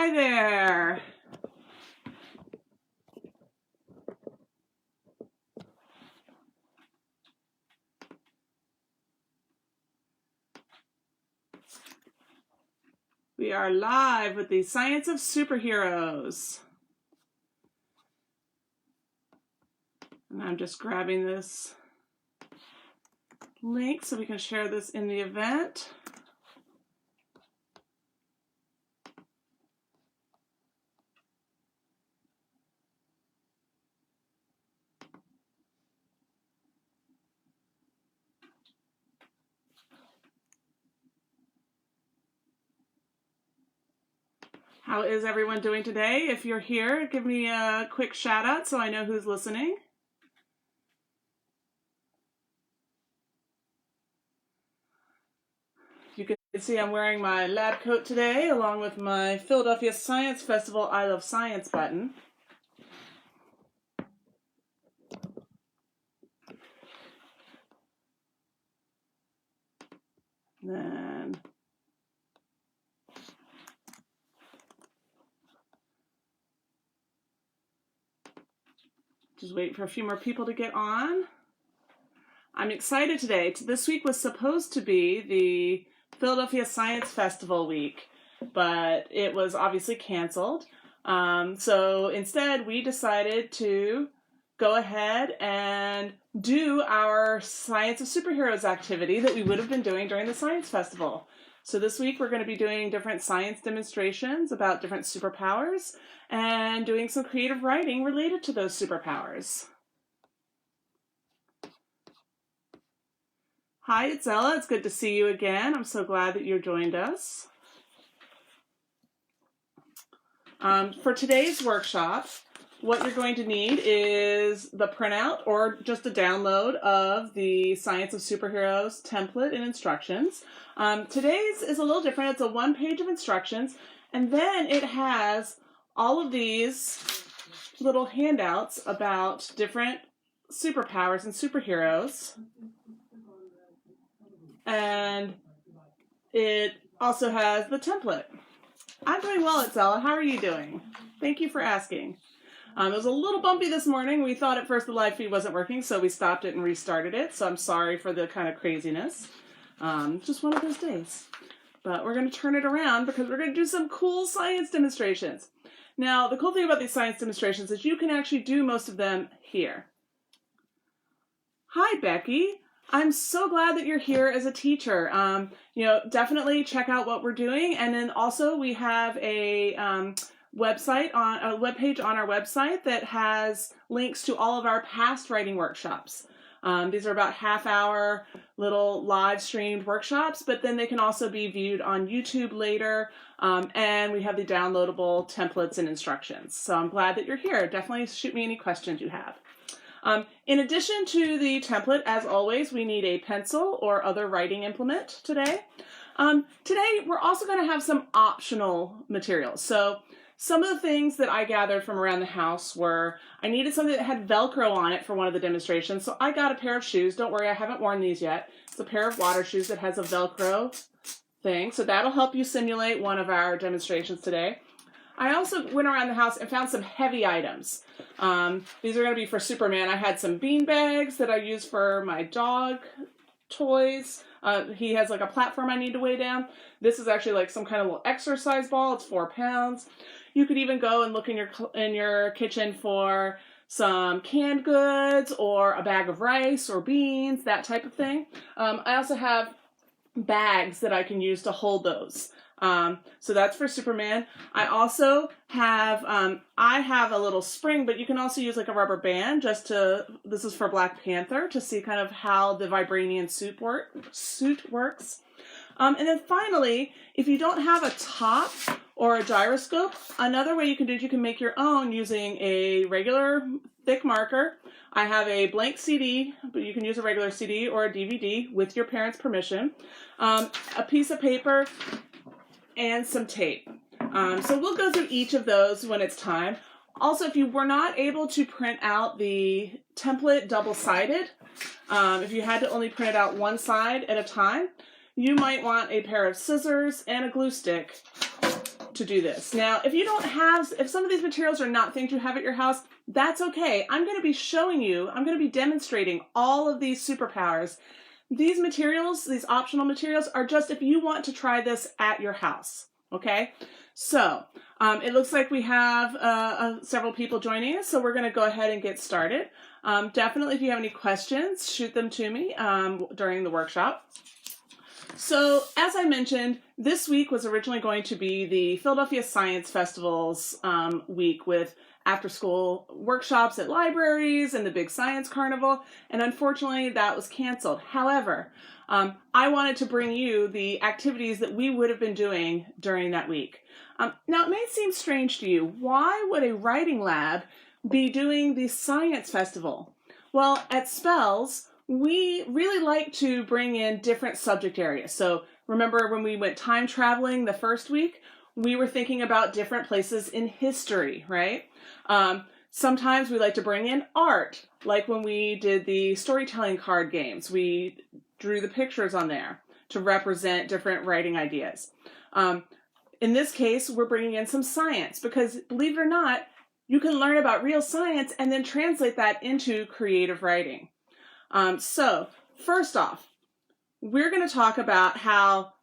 Hi there. We are live with the Science of Superheroes. And I'm just grabbing this link so we can share this in the event. How is everyone doing today? If you're here, give me a quick shout out so I know who's listening. You can see I'm wearing my lab coat today along with my Philadelphia Science Festival I Love Science button. Then just waiting for a few more people to get on. I'm excited today. This week was supposed to be the Philadelphia Science Festival week, but it was obviously canceled. So instead, we decided to go ahead and do our Science of Superheroes activity that we would have been doing during the Science Festival. So this week, we're going to be doing different science demonstrations about different superpowers and doing some creative writing related to those superpowers. Hi, it's Ella. It's good to see you again. I'm so glad that you joined us. For today's workshop, what you're going to need is the printout or just a download of the Science of Superheroes template and instructions. Today's is a little different. It's a one page of instructions, and then it has all of these little handouts about different superpowers and superheroes. And it also has the template. I'm doing well, Itzella. How are you doing? Thank you for asking. It was a little bumpy this morning. We thought at first the live feed wasn't working, so we stopped it and restarted it. So I'm sorry for the kind of craziness. Just one of those days. But we're going to turn it around because we're going to do some cool science demonstrations. Now, the cool thing about these science demonstrations is you can actually do most of them here. Hi, Becky. I'm so glad that you're here as a teacher. Definitely check out what we're doing. And then also we have a webpage on our website that has links to all of our past writing workshops. These are about half-hour little live streamed workshops, but then they can also be viewed on YouTube later. And we have the downloadable templates and instructions. So I'm glad that you're here. Definitely shoot me any questions you have. In addition to the template, as always, we need a pencil or other writing implement today. Today, we're also going to have some optional materials. So some of the things that I gathered from around the house were, I needed something that had Velcro on it for one of the demonstrations. So I got a pair of shoes. Don't worry, I haven't worn these yet. It's a pair of water shoes that has a Velcro thing. So that'll help you simulate one of our demonstrations today. I also went around the house and found some heavy items. These are going to be for Superman. I had some bean bags that I use for my dog toys. He has like a platform I need to weigh down. This is actually like some kind of little exercise ball. It's 4 pounds. You could even go and look in your kitchen for some canned goods or a bag of rice or beans, that type of thing. I also have bags that I can use to hold those. So that's for Superman. I also have, I have a little spring, but you can also use like a rubber band this is for Black Panther to see kind of how the vibranium suit works. And then finally, if you don't have a top or a gyroscope, another way you can do it, you can make your own using a regular thick marker. I have a blank CD, but you can use a regular CD or a DVD with your parents' permission. A piece of paper, and some tape. So we'll go through each of those when it's time. Also, if you were not able to print out the template double-sided, if you had to only print it out one side at a time, you might want a pair of scissors and a glue stick to do this. Now, if some of these materials are not things you have at your house, that's okay. I'm going to be demonstrating all of these superpowers. These materials, these optional materials, are just if you want to try this at your house, okay? So, it looks like we have several people joining us, so we're going to go ahead and get started. Definitely, if you have any questions, shoot them to me during the workshop. So, as I mentioned, this week was originally going to be the Philadelphia Science Festival's week with after-school workshops at libraries and the big science carnival, and unfortunately that was canceled. However, I wanted to bring you the activities that we would have been doing during that week. Now, it may seem strange to you. Why would a writing lab be doing the science festival? Well, at Spells, we really like to bring in different subject areas. So remember when we went time traveling the first week, we were thinking about different places in history, right? Sometimes we like to bring in art, like when we did the storytelling card games. We drew the pictures on there to represent different writing ideas. In this case, we're bringing in some science because, believe it or not, you can learn about real science and then translate that into creative writing. So, first off, we're going to talk about how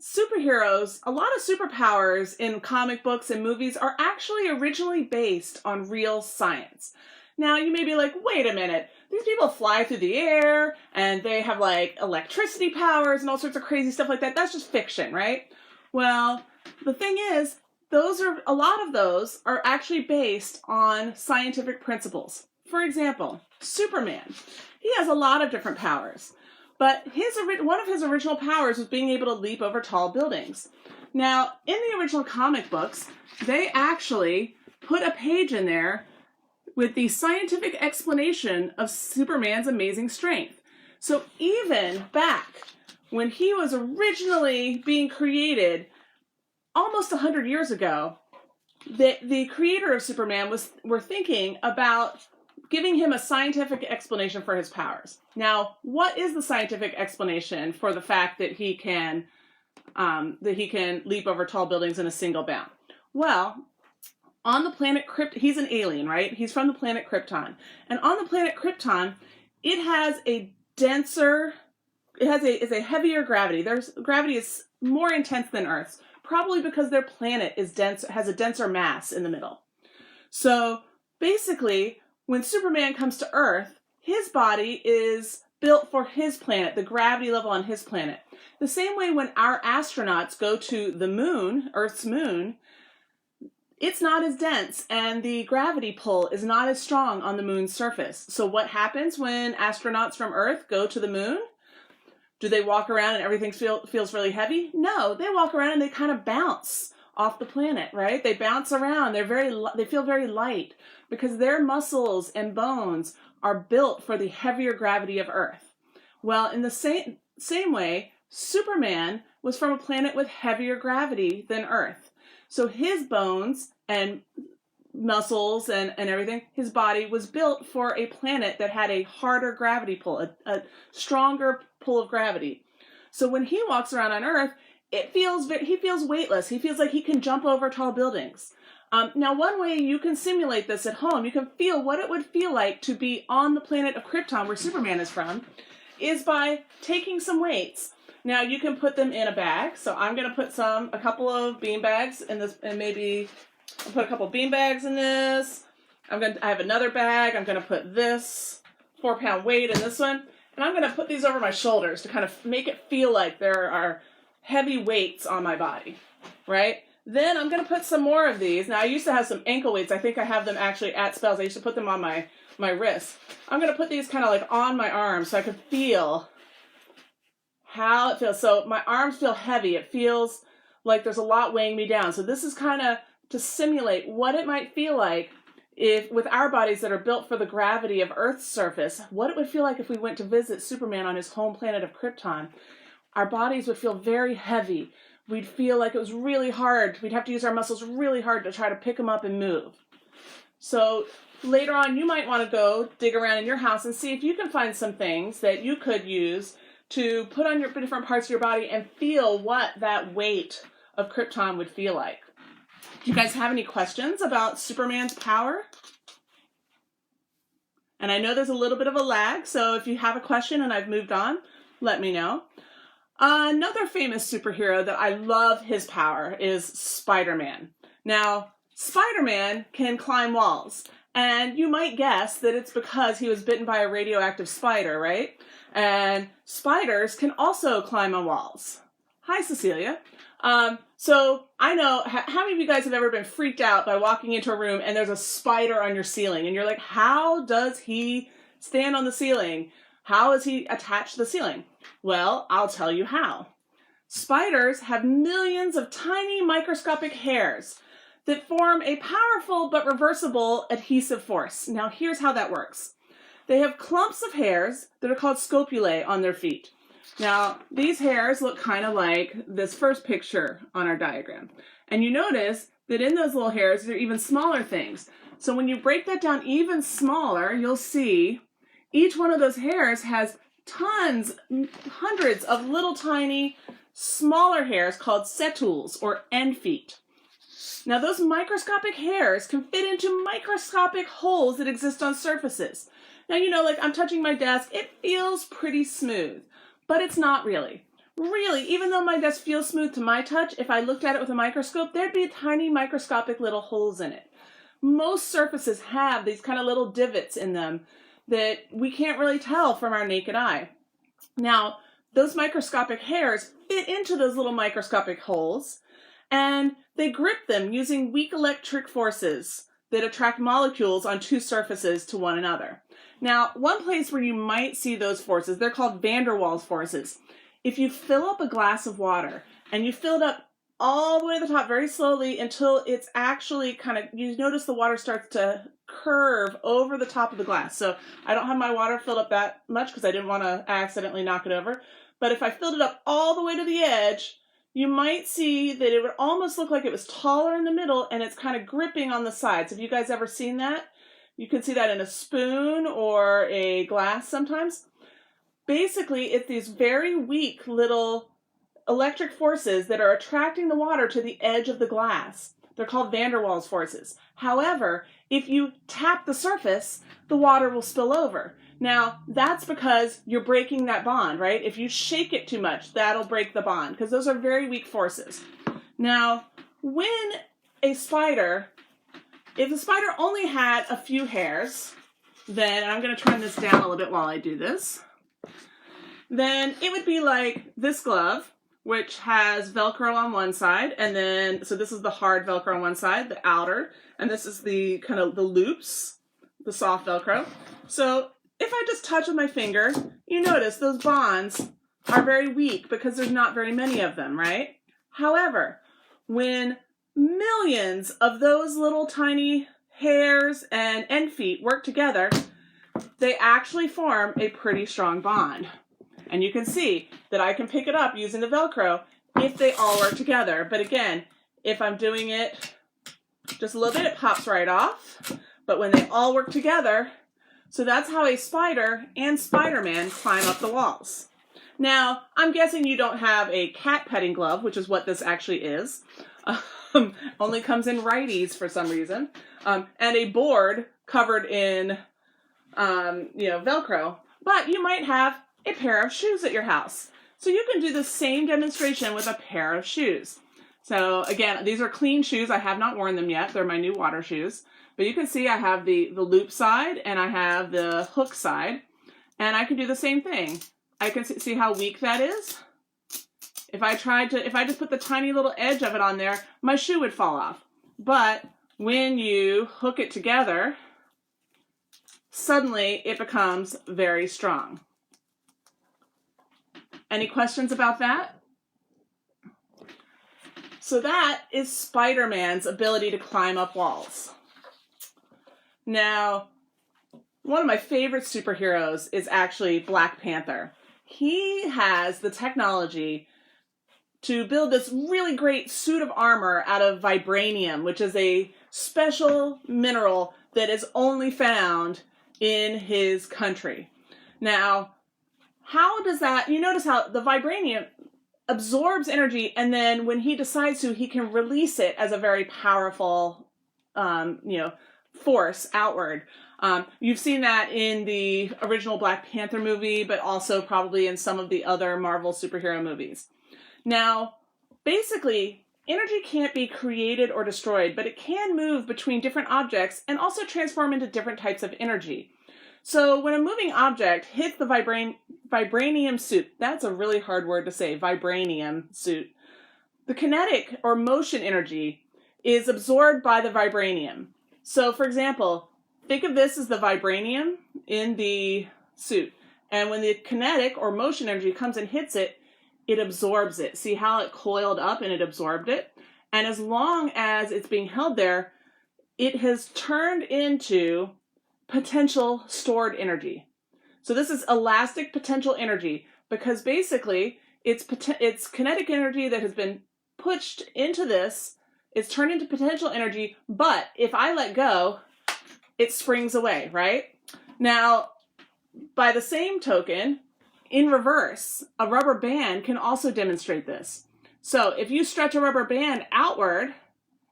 superheroes, a lot of superpowers in comic books and movies are actually originally based on real science. Now, you may be like, wait a minute, these people fly through the air and they have like electricity powers and all sorts of crazy stuff like that. That's just fiction, right? Well, the thing is, a lot of those are actually based on scientific principles. For example, Superman. He has a lot of different powers, but one of his original powers was being able to leap over tall buildings. Now, in the original comic books, they actually put a page in there with the scientific explanation of Superman's amazing strength. So even back when he was originally being created almost 100 years ago, the creator of Superman were thinking about giving him a scientific explanation for his powers. Now, what is the scientific explanation for the fact that he can leap over tall buildings in a single bound? Well, on the planet Krypton, he's an alien, right? He's from the planet Krypton. And on the planet Krypton, it's a heavier gravity. Gravity is more intense than Earth's, probably because their planet has a denser mass in the middle. So basically, when Superman comes to Earth, his body is built for his planet, the gravity level on his planet. The same way when our astronauts go to the moon, Earth's moon, it's not as dense and the gravity pull is not as strong on the moon's surface. So what happens when astronauts from Earth go to the moon? Do they walk around and everything feels really heavy? No, they walk around and they kind of bounce off the planet, right? They bounce around. They feel very light because their muscles and bones are built for the heavier gravity of Earth. Well, in the same way, Superman was from a planet with heavier gravity than Earth. So his bones and muscles and everything, his body was built for a planet that had a harder gravity pull, a stronger pull of gravity. So when he walks around on Earth, he feels weightless. He feels like he can jump over tall buildings. Now, one way you can simulate this at home, you can feel what it would feel like to be on the planet of Krypton, where Superman is from, is by taking some weights. Now, you can put them in a bag. So I'm going to put a couple of bean bags in this, and maybe I'll put a couple of bean bags in this. I have another bag. I'm going to put this 4-pound weight in this one. And I'm going to put these over my shoulders to kind of make it feel like there are heavy weights on my body, right? Then I'm going to put some more of these. Now, I used to have some ankle weights. I think I have them actually at Spells. I used to put them on my wrists. I'm going to put these kind of like on my arms so I can feel how it feels. So my arms feel heavy. It feels like there's a lot weighing me down. So this is kind of to simulate what it might feel like with our bodies that are built for the gravity of Earth's surface, what it would feel like if we went to visit Superman on his home planet of Krypton. Our bodies would feel very heavy. We'd feel like it was really hard. We'd have to use our muscles really hard to try to pick them up and move. So later on, you might want to go dig around in your house and see if you can find some things that you could use to put on your different parts of your body and feel what that weight of Krypton would feel like. Do you guys have any questions about Superman's power? And I know there's a little bit of a lag, so if you have a question and I've moved on, let me know. Another famous superhero that I love his power is Spider-Man. Now, Spider-Man can climb walls, and you might guess that it's because he was bitten by a radioactive spider, right? And spiders can also climb on walls. Hi, Cecilia. So I know, how many of you guys have ever been freaked out by walking into a room and there's a spider on your ceiling and you're like, how does he stand on the ceiling? How is he attached to the ceiling? Well, I'll tell you how. Spiders have millions of tiny microscopic hairs that form a powerful but reversible adhesive force. Now here's how that works. They have clumps of hairs that are called scopulae on their feet. Now, these hairs look kind of like this first picture on our diagram. And you notice that in those little hairs, there are even smaller things. So when you break that down even smaller, you'll see each one of those hairs has tons, hundreds of little tiny, smaller hairs called setools or end feet. Now, those microscopic hairs can fit into microscopic holes that exist on surfaces. Now, you know, like I'm touching my desk, it feels pretty smooth. But it's not really. Really, even though my desk feels smooth to my touch, if I looked at it with a microscope, there'd be tiny microscopic little holes in it. Most surfaces have these kind of little divots in them that we can't really tell from our naked eye. Now, those microscopic hairs fit into those little microscopic holes, and they grip them using weak electric forces that attract molecules on two surfaces to one another. Now, one place where you might see those forces, they're called van der Waals forces. If you fill up a glass of water and you fill it up all the way to the top very slowly until it's actually you notice the water starts to curve over the top of the glass. So I don't have my water filled up that much because I didn't want to accidentally knock it over. But if I filled it up all the way to the edge, you might see that it would almost look like it was taller in the middle and it's kind of gripping on the sides. Have you guys ever seen that? You can see that in a spoon or a glass sometimes. Basically, it's these very weak little electric forces that are attracting the water to the edge of the glass. They're called van der Waals forces. However, if you tap the surface, the water will spill over. Now, that's because you're breaking that bond, right? If you shake it too much, that'll break the bond, because those are very weak forces. Now, if the spider only had a few hairs, then, and I'm going to turn this down a little bit while I do this, then it would be like this glove, which has Velcro on one side, and then, so this is the hard Velcro on one side, the outer, and this is the kind of the loops, the soft Velcro. So if I just touch with my finger, you notice those bonds are very weak because there's not very many of them, right? However, when millions of those little tiny hairs and end feet work together, they actually form a pretty strong bond. And you can see that I can pick it up using the Velcro if they all work together. But again, if I'm doing it just a little bit, it pops right off. But when they all work together, so that's how a spider and Spider-Man climb up the walls. Now, I'm guessing you don't have a cat petting glove, which is what this actually is. Only comes in righties for some reason. And a board covered in, Velcro. But you might have a pair of shoes at your house. So you can do the same demonstration with a pair of shoes. So again, these are clean shoes. I have not worn them yet. They're my new water shoes. But you can see I have the loop side and I have the hook side. And I can do the same thing. I can see how weak that is. If I just put the tiny little edge of it on there, my shoe would fall off. But when you hook it together, suddenly it becomes very strong. Any questions about that? So that is Spider-Man's ability to climb up walls. Now, one of my favorite superheroes is actually Black Panther. He has the technology to build this really great suit of armor out of vibranium, which is a special mineral that is only found in his country. Now, how does that, you notice how the vibranium absorbs energy, and then when he decides to, he can release it as a very powerful, force outward. You've seen that in the original Black Panther movie, but also probably in some of the other Marvel superhero movies. Now, basically, energy can't be created or destroyed, but it can move between different objects and also transform into different types of energy. So when a moving object hits the vibranium suit, that's a really hard word to say, vibranium suit, the kinetic or motion energy is absorbed by the vibranium. So for example, think of this as the vibranium in the suit. And when the kinetic or motion energy comes and hits it, it absorbs it. See how it coiled up and it absorbed it? And as long as it's being held there, it has turned into potential stored energy. So this is elastic potential energy, because basically it's kinetic energy that has been pushed into this. It's turned into potential energy, but if I let go, it springs away, right? Now, by the same token, in reverse, a rubber band can also demonstrate this. So if you stretch a rubber band outward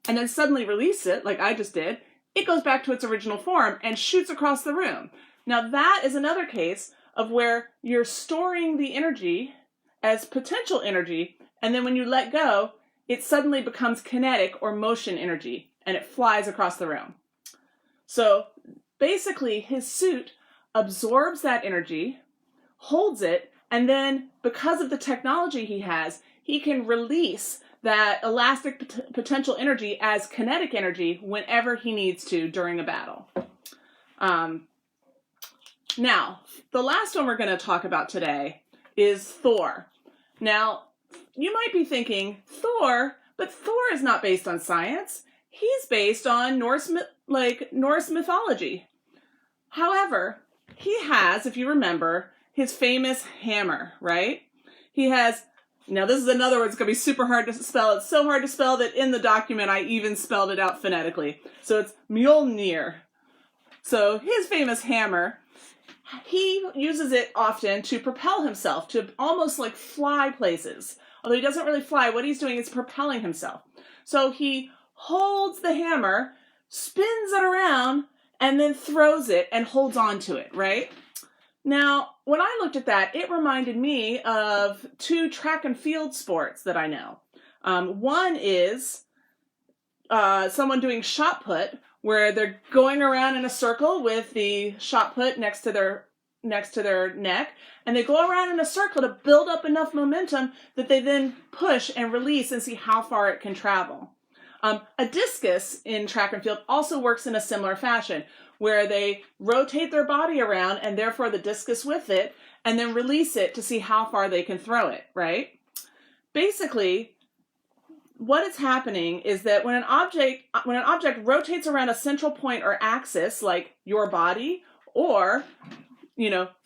and then suddenly release it, like I just did, it goes back to its original form and shoots across the room. Now that is another case of where you're storing the energy as potential energy, and then when you let go, it suddenly becomes kinetic or motion energy, and it flies across the room. So basically, his suit absorbs that energy, holds it, and then because of the technology he has, he can release that elastic potential energy as kinetic energy whenever he needs to during a battle. Now, the last one we're going to talk about today is Thor. Now, you might be thinking, Thor? But Thor is not based on science. He's based on Norse mythology. However, he has, if you remember, his famous hammer, right? He has, now this is another word that's going to be super hard to spell. It's so hard to spell that in the document I even spelled it out phonetically. So it's Mjolnir. So his famous hammer, he uses it often to propel himself, to almost like fly places. Although he doesn't really fly, what he's doing is propelling himself. So he holds the hammer, spins it around, and then throws it and holds on to it, right? Now, when I looked at that, it reminded me of two track and field sports that I know. One is someone doing shot put, where they're going around in a circle with the shot put next to their neck, and they go around in a circle to build up enough momentum that they then push and release and see how far it can travel. A discus in track and field also works in a similar fashion, where they rotate their body around and therefore the discus with it, and then release it to see how far they can throw it, right? Basically, what is happening is that when an object rotates around a central point or axis, like your body or,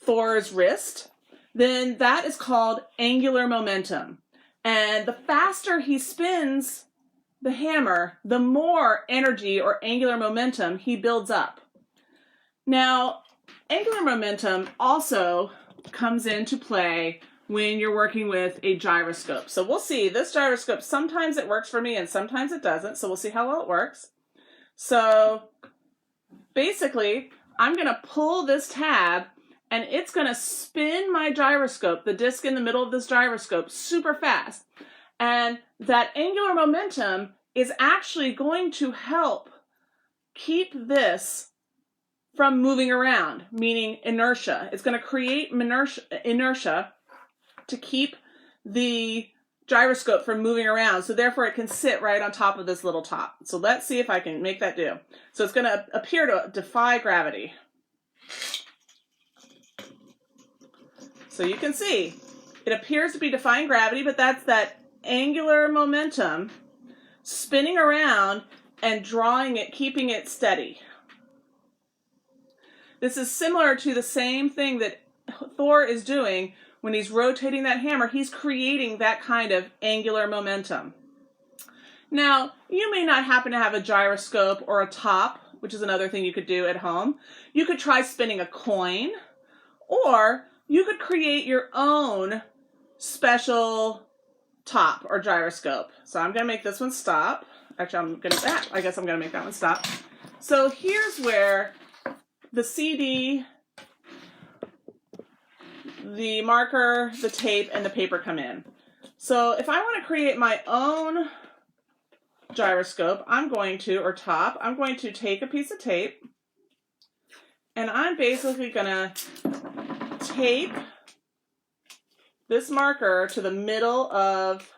Thor's wrist, then that is called angular momentum. And the faster he spins the hammer, the more energy or angular momentum he builds up. Now, angular momentum also comes into play when you're working with a gyroscope. So we'll see. This gyroscope, sometimes it works for me and sometimes it doesn't. So we'll see how well it works. So basically, I'm going to pull this tab and it's going to spin my gyroscope, the disc in the middle of this gyroscope, super fast. And that angular momentum is actually going to help keep this from moving around, meaning inertia. It's going to create inertia to keep the gyroscope from moving around. So therefore it can sit right on top of this little top. So let's see if I can make that do. So it's going to appear to defy gravity. So you can see it appears to be defying gravity, but that's that angular momentum spinning around and drawing it, keeping it steady. This is similar to the same thing that Thor is doing when he's rotating that hammer. He's creating that kind of angular momentum. Now, you may not happen to have a gyroscope or a top, which is another thing you could do at home. You could try spinning a coin, or you could create your own special top or gyroscope. So I'm going to make this one stop. Actually, I guess I'm going to make that one stop. So here's where the CD, the marker, the tape, and the paper come in. So if I want to create my own gyroscope, I'm going to take a piece of tape, and I'm basically going to tape this marker to the middle of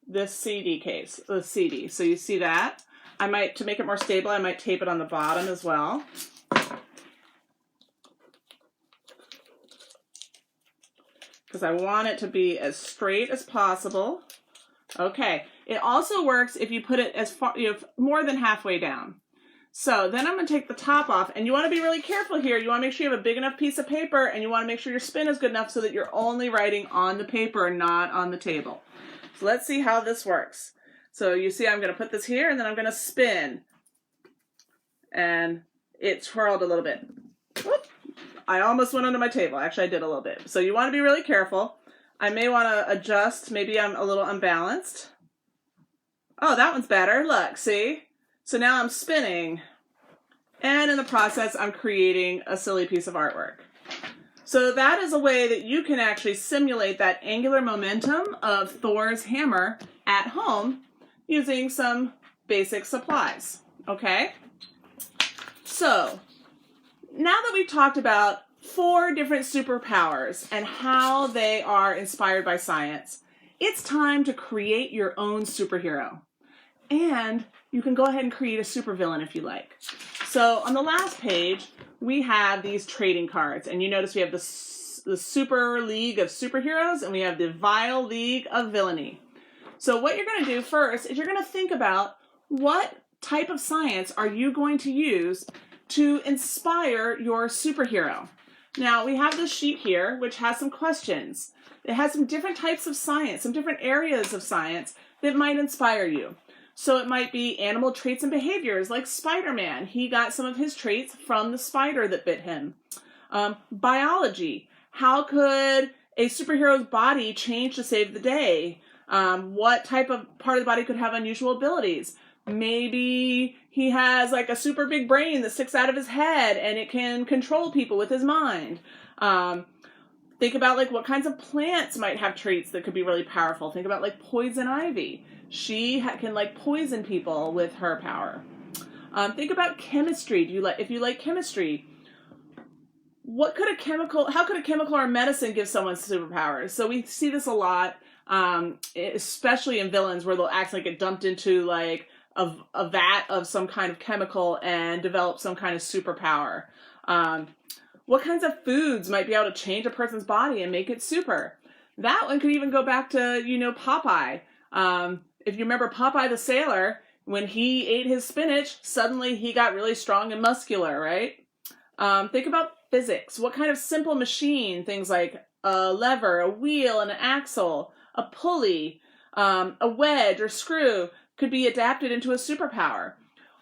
this CD case, the CD. So you see that? To make it more stable, I might tape it on the bottom as well. Because I want it to be as straight as possible. Okay, it also works if you put it as far, more than halfway down. So then I'm going to take the top off, and you want to be really careful here. You want to make sure you have a big enough piece of paper, and you want to make sure your spin is good enough so that you're only writing on the paper and not on the table. So let's see how this works. So you see I'm going to put this here, and then I'm going to spin. And it twirled a little bit. Whoop. I almost went under my table. Actually, I did a little bit. So you want to be really careful. I may want to adjust. Maybe I'm a little unbalanced. Oh, that one's better. Look, see? So now I'm spinning. And in the process, I'm creating a silly piece of artwork. So that is a way that you can actually simulate that angular momentum of Thor's hammer at home using some basic supplies. Okay? So now that we've talked about 4 different superpowers and how they are inspired by science, it's time to create your own superhero. And you can go ahead and create a supervillain if you like. So on the last page, we have these trading cards. And you notice we have the Super League of Superheroes and we have the Vile League of Villainy. So what you're going to do first is you're going to think about what type of science are you going to use to inspire your superhero. Now, we have this sheet here, which has some questions. It has some different types of science, some different areas of science that might inspire you. So it might be animal traits and behaviors, like Spider-Man. He got some of his traits from the spider that bit him. Biology. How could a superhero's body change to save the day? What type of part of the body could have unusual abilities? Maybe he has like a super big brain that sticks out of his head and it can control people with his mind. Think about like what kinds of plants might have traits that could be really powerful. Think about like poison ivy. She can like poison people with her power. Think about chemistry. If you like chemistry, how could a chemical or medicine give someone superpowers? So we see this a lot, especially in villains where they'll actually get dumped into like a vat of some kind of chemical and develop some kind of superpower. What kinds of foods might be able to change a person's body and make it super? That one could even go back to, Popeye. If you remember Popeye the Sailor, when he ate his spinach, suddenly he got really strong and muscular, right? Think about physics. What kind of simple machine, things like a lever, a wheel, and an axle, a pulley, a wedge or screw could be adapted into a superpower.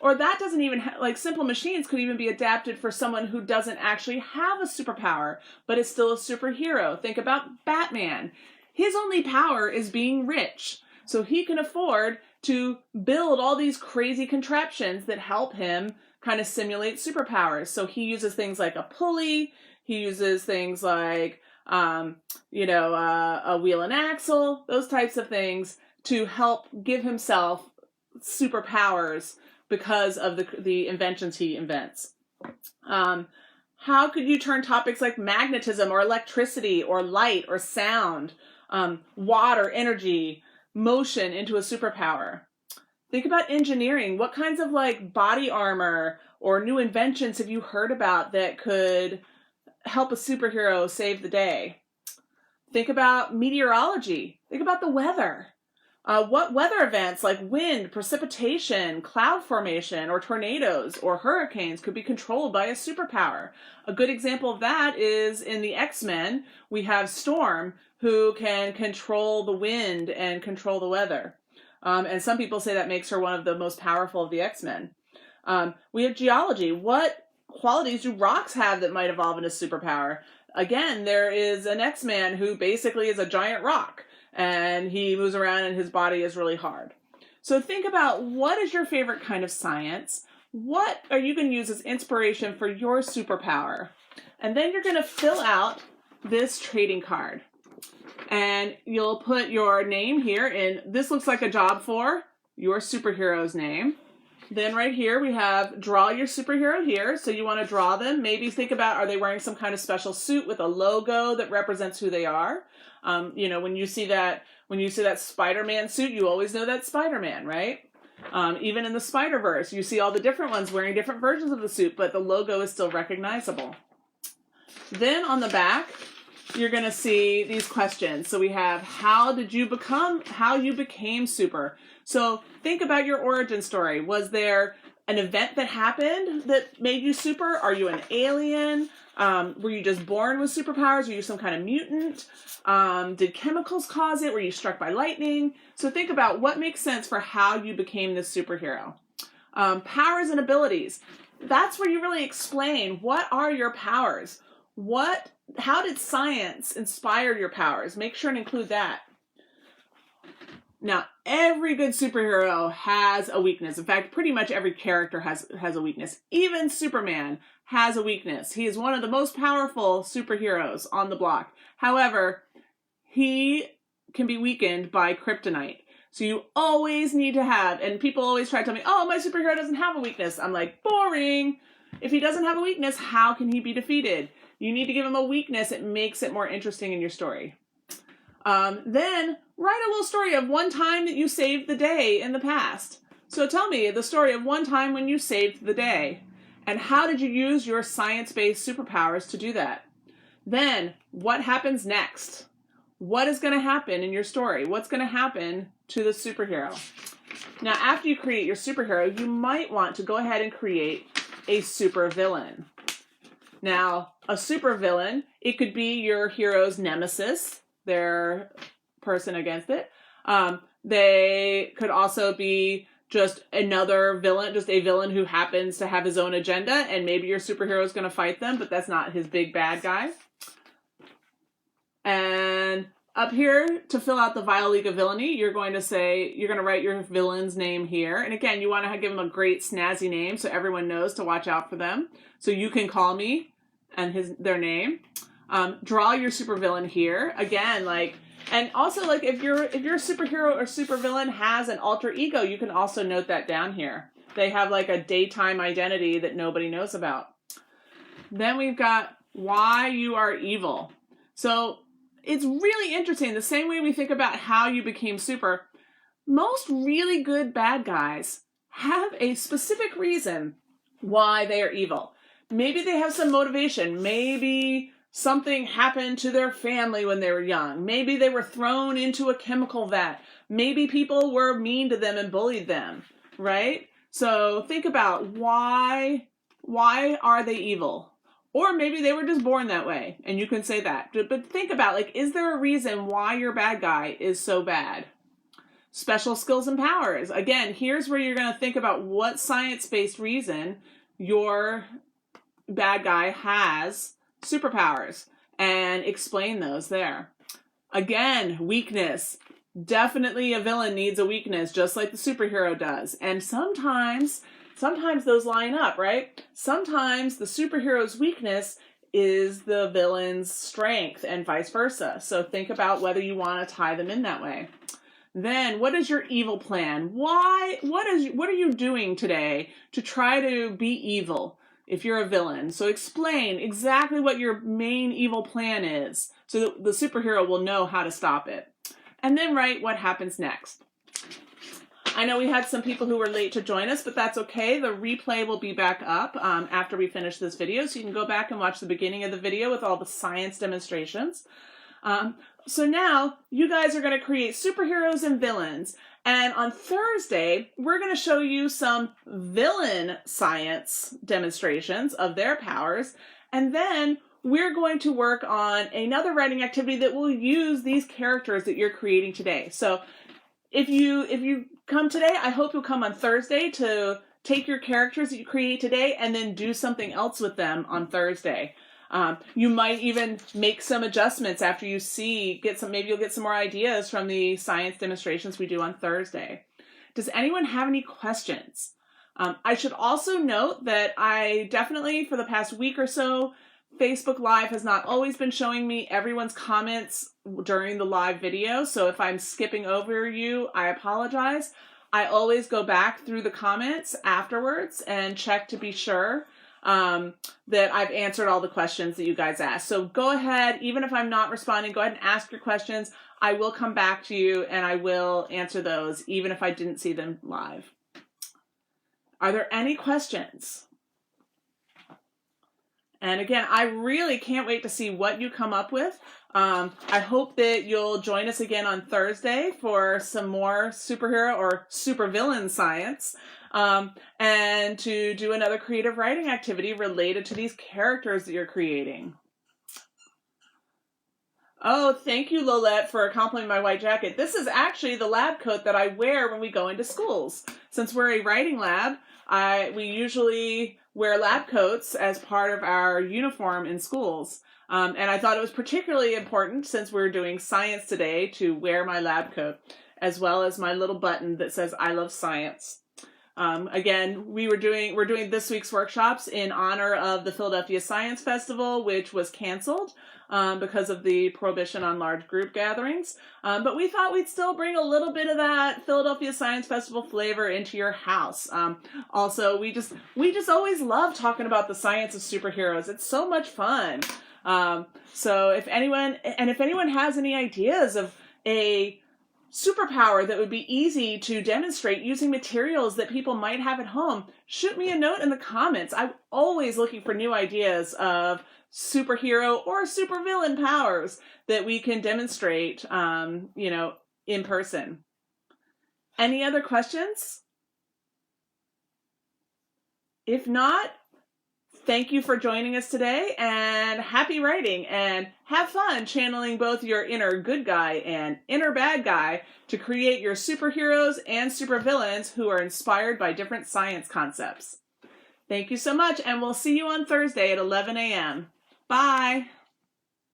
Or that doesn't even, simple machines could even be adapted for someone who doesn't actually have a superpower, but is still a superhero. Think about Batman. His only power is being rich. So he can afford to build all these crazy contraptions that help him kind of simulate superpowers. So he uses things like a pulley. He uses things like, a wheel and axle, those types of things to help give himself superpowers because of the inventions he invents. How could you turn topics like magnetism or electricity or light or sound, water, energy, motion into a superpower? Think about engineering. What kinds of body armor or new inventions have you heard about that could help a superhero save the day? Think about meteorology. Think about the weather. What weather events like wind, precipitation, cloud formation, or tornadoes or hurricanes could be controlled by a superpower? A good example of that is in the X-Men. We have Storm, who can control the wind and control the weather. And some people say that makes her one of the most powerful of the X-Men. We have geology. What qualities do rocks have that might evolve into superpower? Again, there is an X-Man who basically is a giant rock, and he moves around and his body is really hard. So think about, what is your favorite kind of science? What are you going to use as inspiration for your superpower? And then you're going to fill out this trading card. And you'll put your name here, and this looks like a job for your superhero's name. Then right here we have draw your superhero here. So you want to draw them. Maybe think about, are they wearing some kind of special suit with a logo that represents who they are? You know, when you see that Spider-Man suit, you always know that's Spider-Man, right? Even in the Spider-Verse, you see all the different ones wearing different versions of the suit, but the logo is still recognizable. Then on the back, you're going to see these questions. So we have, how you became super. So think about your origin story. Was there an event that happened that made you super? Are you an alien? Were you just born with superpowers? Were you some kind of mutant? Did chemicals cause it? Were you struck by lightning? So think about what makes sense for how you became this superhero. Powers and abilities. That's where you really explain, what are your powers? How did science inspire your powers? Make sure and include that. Now, every good superhero has a weakness. In fact, pretty much every character has a weakness. Even Superman has a weakness. He is one of the most powerful superheroes on the block. However, he can be weakened by kryptonite. So you always need to have, and people always try to tell me, oh, my superhero doesn't have a weakness. I'm like, boring. If he doesn't have a weakness, how can he be defeated? You need to give him a weakness. It makes it more interesting in your story. Then write a little story of one time that you saved the day in the past. So tell me the story of one time when you saved the day. And how did you use your science-based superpowers to do that? Then, what happens next? What is going to happen in your story? What's going to happen to the superhero? Now, after you create your superhero, you might want to go ahead and create a supervillain. Now, a supervillain, it could be your hero's nemesis, their person against it. They could also be just another villain, just a villain who happens to have his own agenda, and maybe your superhero is going to fight them, but that's not his big bad guy. And up here, to fill out the Vile League of Villainy, you're going to write your villain's name here. And again, you want to give them a great snazzy name so everyone knows to watch out for them. So You Can Call Me and their name. Draw your supervillain here. Again, and also if your superhero or supervillain has an alter ego, you can also note that down here. They have like a daytime identity that nobody knows about. Then we've got why you are evil. So it's really interesting. The same way we think about how you became super, most really good bad guys have a specific reason why they are evil. Maybe they have some motivation. Maybe something happened to their family when they were young. Maybe they were thrown into a chemical vat. Maybe people were mean to them and bullied them, right? So think about why are they evil? Or maybe they were just born that way, and you can say that. But think about, is there a reason why your bad guy is so bad? Special skills and powers. Again, here's where you're going to think about what science-based reason your bad guy has superpowers, and explain those there. Again, weakness. Definitely a villain needs a weakness, just like the superhero does. And sometimes those line up, right? Sometimes the superhero's weakness is the villain's strength and vice versa. So think about whether you want to tie them in that way. Then, what is your evil plan? What are you doing today to try to be evil if you're a villain? So explain exactly what your main evil plan is so that the superhero will know how to stop it. And then write what happens next. I know we had some people who were late to join us, but that's okay. The replay will be back up after we finish this video, so you can go back and watch the beginning of the video with all the science demonstrations. So now you guys are going to create superheroes and villains. And on Thursday, we're going to show you some villain science demonstrations of their powers. And then we're going to work on another writing activity that will use these characters that you're creating today. So if you come today, I hope you'll come on Thursday to take your characters that you create today and then do something else with them on Thursday. You might even make some adjustments after you maybe you'll get some more ideas from the science demonstrations we do on Thursday. Does anyone have any questions? I should also note that I definitely, for the past week or so, Facebook Live has not always been showing me everyone's comments during the live video. So if I'm skipping over you, I apologize. I always go back through the comments afterwards and check to be sure that I've answered all the questions that you guys asked. So go ahead, even if I'm not responding, go ahead and ask your questions. I will come back to you and I will answer those, even if I didn't see them live. Are there any questions? And again, I really can't wait to see what you come up with. I hope that you'll join us again on Thursday for some more superhero or supervillain science, and to do another creative writing activity related to these characters that you're creating. Oh, thank you, Lolette, for complimenting my white jacket. This is actually the lab coat that I wear when we go into schools. Since we're a writing lab, we usually wear lab coats as part of our uniform in schools. And I thought it was particularly important, since we're doing science today, to wear my lab coat, as well as my little button that says I love science. Again, we're doing this week's workshops in honor of the Philadelphia Science Festival, which was canceled because of the prohibition on large group gatherings. But we thought we'd still bring a little bit of that Philadelphia Science Festival flavor into your house. Also, we just always love talking about the science of superheroes. It's so much fun. So if anyone has any ideas of a superpower that would be easy to demonstrate using materials that people might have at home, shoot me a note in the comments. I'm always looking for new ideas of superhero or supervillain powers that we can demonstrate, in person. Any other questions? If not, thank you for joining us today, and happy writing, and have fun channeling both your inner good guy and inner bad guy to create your superheroes and supervillains who are inspired by different science concepts. Thank you so much, and we'll see you on Thursday at 11 a.m. Bye!